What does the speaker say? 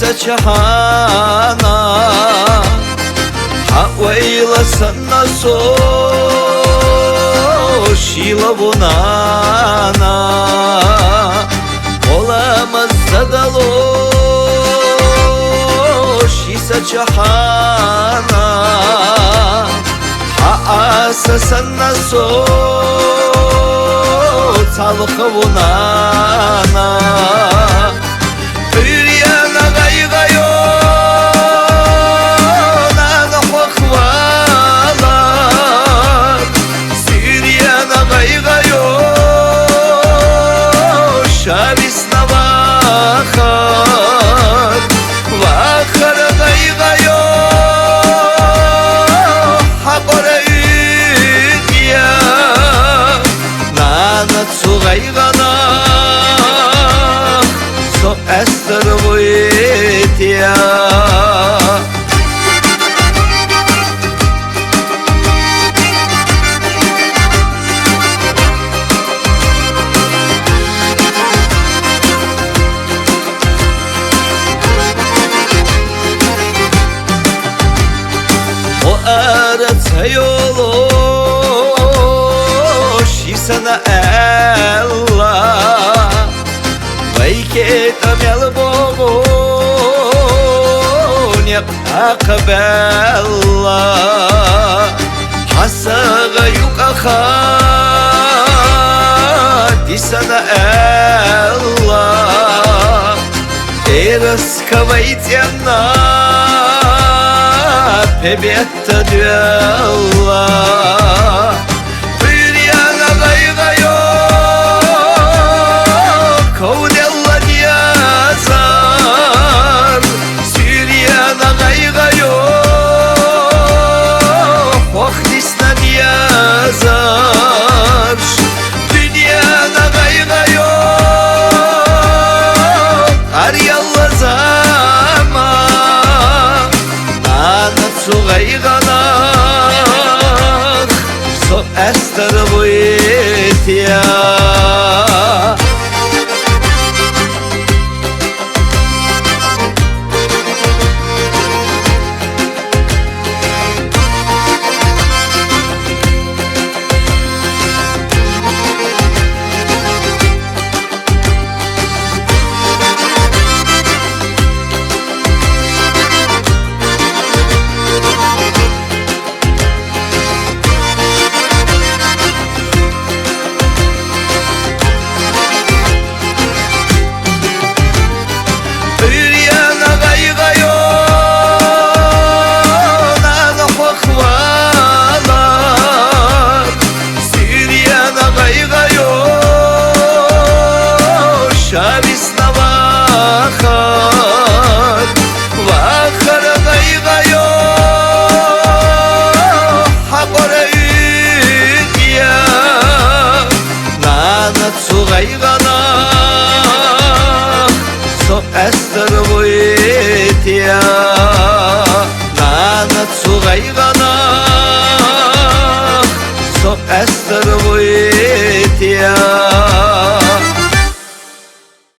سچهانا حويلا سنسو şilavunana olamaz zadaloş isaçahana haasa sannaso talkavunana Üryana gaygayo nana hokvalar Süryana gaygayo şavisna vakar Vakar gaygayo hapara üdya Nana tsu gaygana so ester vuitya O arata yoloş sana Allah Vayke tamel bogun yap akbella Hasaga yukaha di sana Allah Eras kavaytyanna Pebetta düella Üryana gaygayo Kovdella diyazar Süryana gaygayo Hohdisna diyazar Dünyana gaygayo Aryalla zaman Su gayganak So ester vuitya Şavisna vakar Vakar gaygayo Hapara üdya Nana tsu gaygana So ester vuitya Nana tsu gaygana So ester vuitya